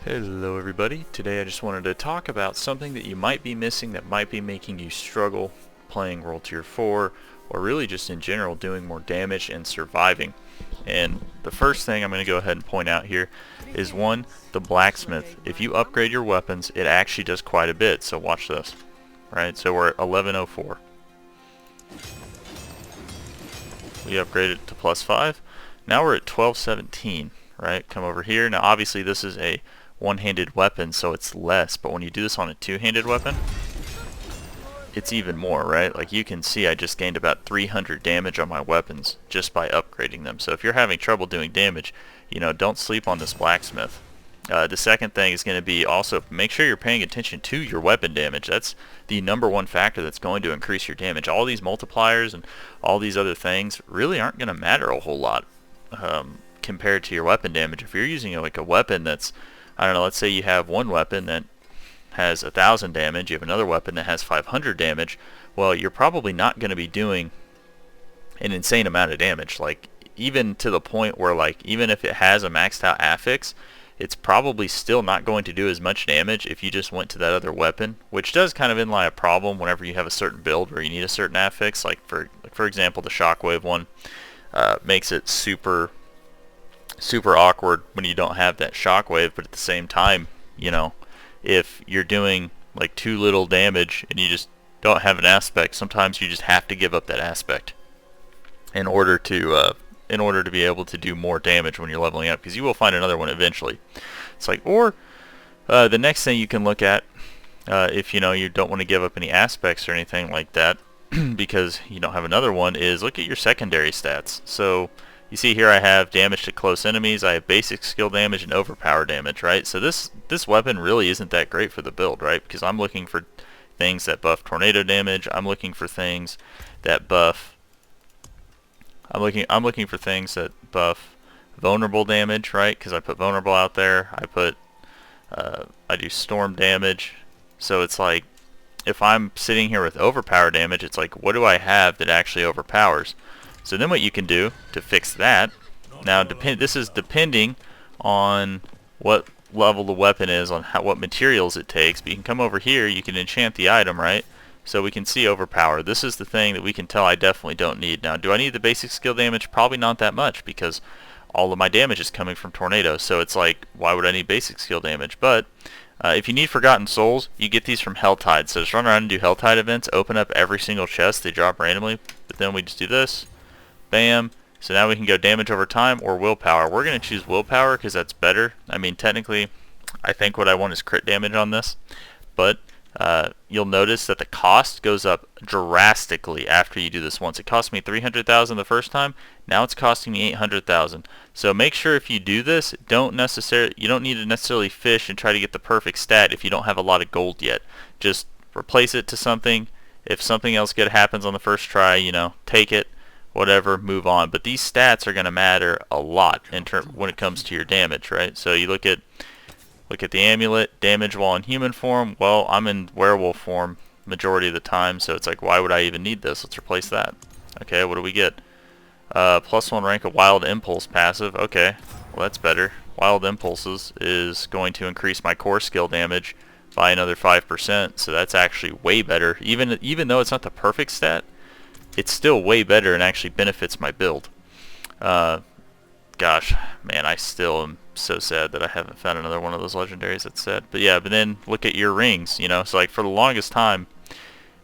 Hello everybody. Today I just wanted to talk about something that you might be missing that might be making you struggle playing World Tier 4 or really just in general doing more damage and surviving. And the first thing I'm going to go ahead and point out here is one, the blacksmith. If you upgrade your weapons, it actually does quite a bit. So watch this. Right? So we're at 1104. We upgraded to +5. Now we're at 1217, right? Come over here. Now obviously this is a one-handed weapon, so it's less, but when you do this on a two-handed weapon, it's even more, right? Like you can see I just gained about 300 damage on my weapons just by upgrading them. So if you're having trouble doing damage, don't sleep on this blacksmith. The second thing is going to be also make sure you're paying attention to your weapon damage. That's the number one factor that's going to increase your damage. All these multipliers and all these other things really aren't going to matter a whole lot compared to your weapon damage. If you're using like a weapon that's, I don't know, let's say you have one weapon that has 1,000 damage, you have another weapon that has 500 damage, well, you're probably not going to be doing an insane amount of damage. Like, even to the point where, like, even if it has a maxed out affix, it's probably still not going to do as much damage if you just went to that other weapon, which does kind of inlay a problem whenever you have a certain build where you need a certain affix. Like, for example, the shockwave one makes it super awkward when you don't have that shockwave, but at the same time, if you're doing like too little damage and you just don't have an aspect, sometimes you just have to give up that aspect in order to be able to do more damage when you're leveling up, because you will find another one eventually. It's like, or the next thing you can look at, if you don't want to give up any aspects or anything like that because you don't have another one, is look at your secondary stats. So you see here I have damage to close enemies, I have basic skill damage, and overpower damage, right? So this weapon really isn't that great for the build, right? Because I'm looking for things that buff tornado damage, I'm looking for things that buff vulnerable damage, right? Because I put vulnerable out there, I do storm damage. So it's like, if I'm sitting here with overpower damage, it's like, what do I have that actually overpowers? So then what you can do to fix that, now this is depending on what level the weapon is, on what materials it takes, but you can come over here, you can enchant the item, right? So we can see overpower. This is the thing that we can tell I definitely don't need. Now, do I need the basic skill damage? Probably not that much, because all of my damage is coming from tornadoes. So it's like, why would I need basic skill damage? But if you need Forgotten Souls, you get these from Helltide. So just run around and do Helltide events, open up every single chest, they drop randomly, but then we just do this. Bam. So now we can go damage over time or willpower. We're going to choose willpower because that's better. I mean, technically, I think what I want is crit damage on this. But you'll notice that the cost goes up drastically after you do this once. It cost me 300,000 the first time. Now it's costing me 800,000. So make sure if you do this, you don't need to necessarily fish and try to get the perfect stat if you don't have a lot of gold yet. Just replace it to something. If something else good happens on the first try, take it. Whatever, move on. But these stats are going to matter a lot when it comes to your damage, right? So you look at the amulet, damage while in human form. Well, I'm in werewolf form majority of the time, so it's like, why would I even need this? Let's replace that. Okay, what do we get? +1 rank of wild impulse passive. Okay, well that's better. Wild impulses is going to increase my core skill damage by another 5%, so that's actually way better. Even though it's not the perfect stat, it's still way better and actually benefits my build. Gosh, man, I still am so sad that I haven't found another one of those legendaries that's sad. But yeah, but then look at your rings, so like for the longest time,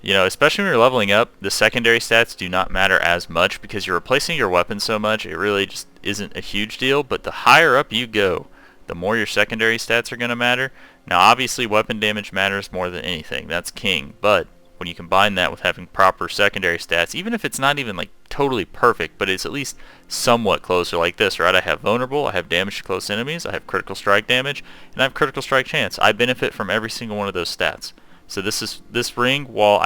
especially when you're leveling up, the secondary stats do not matter as much because you're replacing your weapon so much, it really just isn't a huge deal. But the higher up you go, the more your secondary stats are going to matter. Now obviously weapon damage matters more than anything, that's king, but when you combine that with having proper secondary stats, even if it's not even like totally perfect, but it's at least somewhat closer, like this, right? I have vulnerable, I have damage to close enemies, I have critical strike damage, and I have critical strike chance. I benefit from every single one of those stats. So this ring, while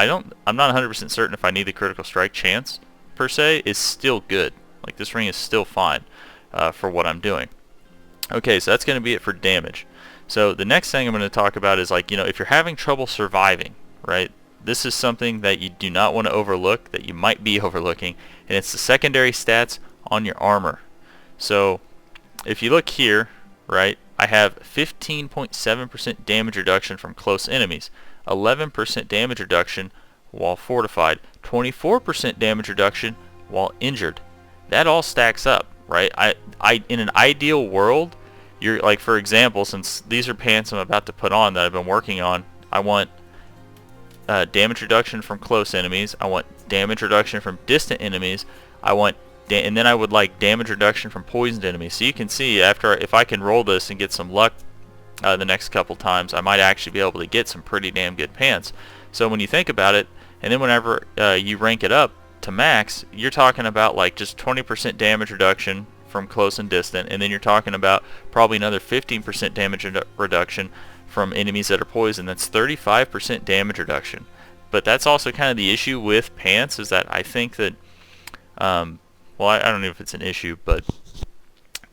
I'm not 100% certain if I need the critical strike chance per se, is still good. Like this ring is still fine for what I'm doing. Okay, so that's going to be it for damage. So the next thing I'm going to talk about is, like, if you're having trouble surviving, right? This is something that you do not want to overlook, that you might be overlooking, and it's the secondary stats on your armor. So if you look here, right, I have 15.7% damage reduction from close enemies, 11% damage reduction while fortified, 24% damage reduction while injured. That all stacks up, right? In an ideal world, you're like, for example, since these are pants I'm about to put on that I've been working on, I want damage reduction from close enemies, I want damage reduction from distant enemies, and then I would like damage reduction from poisoned enemies. So you can see, if I can roll this and get some luck the next couple times, I might actually be able to get some pretty damn good pants. So when you think about it, and then whenever you rank it up to max, you're talking about like just 20% damage reduction from close and distant, and then you're talking about probably another 15% damage reduction from enemies that are poisoned. That's 35% damage reduction. But that's also kind of the issue with pants, is that I think that well, I don't know if it's an issue, but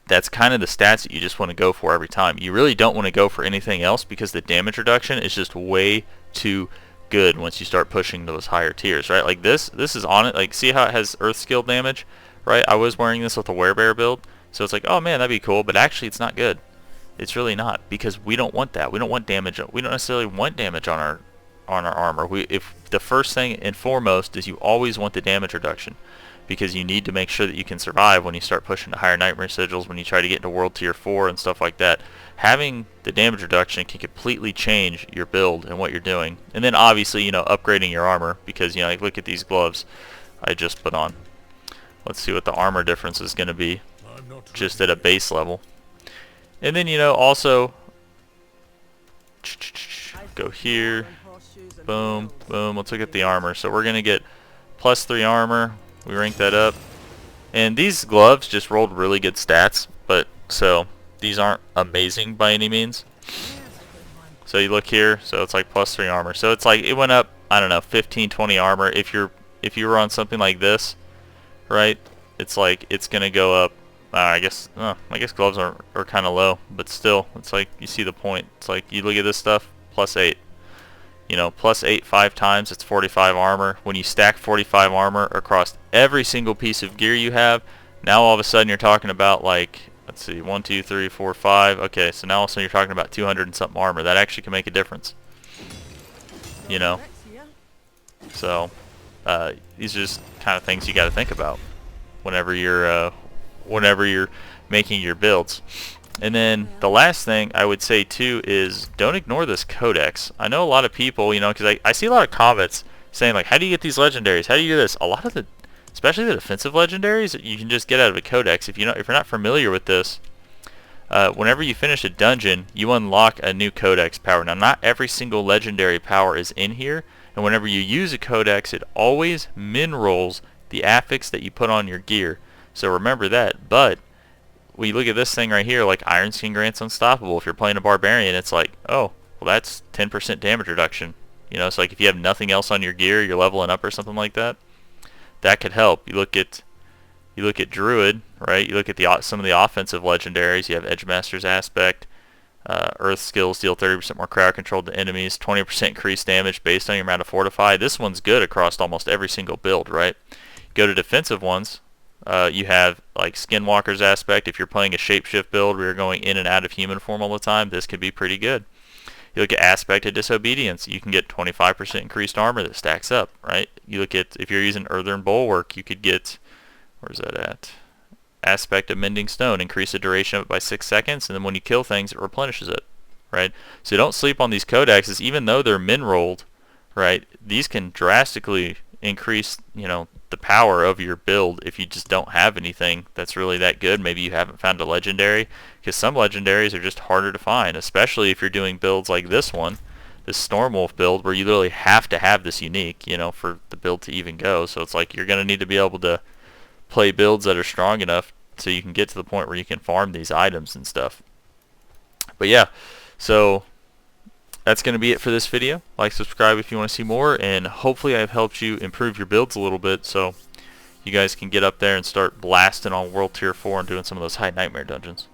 that's kind of the stats that you just want to go for every time. You really don't want to go for anything else, because the damage reduction is just way too good once you start pushing those higher tiers, right? Like this is on it. Like, see how it has earth skill damage, right? I was wearing this with a werebear build, so it's like, oh man, that'd be cool, but actually it's not good. It's really not, because we don't want that. We don't want damage. We don't necessarily want damage on our armor. If the first thing and foremost is you always want the damage reduction, because you need to make sure that you can survive when you start pushing to higher nightmare sigils, when you try to get into world tier 4 and stuff like that. Having the damage reduction can completely change your build and what you're doing. And then obviously, you know, upgrading your armor, because, you know, like, look at these gloves I just put on. Let's see what the armor difference is going to be just at a base level. And then, you know, also go here, boom, boom. Let's look at the armor. So we're going to get +3 armor. We rank that up, and these gloves just rolled really good stats, but so these aren't amazing by any means. So you look here, so it's like +3 armor. So it's like it went up, I don't know, 15, 20 armor. If you were on something like this, right? It's like it's gonna go up. I guess gloves are kind of low, but still, it's like you see the point. It's like you look at this stuff, +8. You know, +8 5 times, it's 45 armor. When you stack 45 armor across every single piece of gear you have, now all of a sudden you're talking about, like, let's see, 1, 2, 3, 4, 5. Okay, so now all of a sudden you're talking about 200 and something armor. That actually can make a difference. You know? So, these are just kind of things you got to think about whenever you're making your builds. And then the last thing I would say too is, don't ignore this codex. I know a lot of people, you know, because I see a lot of comments saying like, how do you get these legendaries? How do you do this? A lot of especially the defensive legendaries, you can just get out of a codex. If you're not familiar with this, whenever you finish a dungeon, you unlock a new codex power. Now, not every single legendary power is in here, and whenever you use a codex, it always min rolls the affix that you put on your gear. So remember that. But when you look at this thing right here, like Iron Skin grants Unstoppable, if you're playing a barbarian, it's like, oh, well, that's 10% damage reduction. You know, it's like if you have nothing else on your gear, you're leveling up or something like that, that could help. You look at Druid, right? You look at some of the offensive legendaries. You have Edgemaster's Aspect, Earth skills deal 30% more crowd control to enemies, 20% increased damage based on your amount of Fortify. This one's good across almost every single build, right? Go to defensive ones. You have like Skinwalker's Aspect. If you're playing a shapeshift build where you're going in and out of human form all the time, this could be pretty good. You look at Aspect of Disobedience, you can get 25% increased armor that stacks up, right? You look at, if you're using Earthen Bulwark, you could get, where's that at? Aspect of Mending Stone, increase the duration of it by 6 seconds, and then when you kill things, it replenishes it, right? So don't sleep on these codexes, even though they're min-rolled, right? These can drastically increase, you know, the power of your build if you just don't have anything that's really that good. Maybe you haven't found a legendary, because some legendaries are just harder to find, especially if you're doing builds like this one, this Stormwolf build, where you literally have to have this unique, you know, for the build to even go. So it's like you're going to need to be able to play builds that are strong enough so you can get to the point where you can farm these items and stuff. But yeah, so that's going to be it for this video. Like, subscribe if you want to see more, and hopefully I've helped you improve your builds a little bit so you guys can get up there and start blasting on World Tier 4 and doing some of those high nightmare dungeons.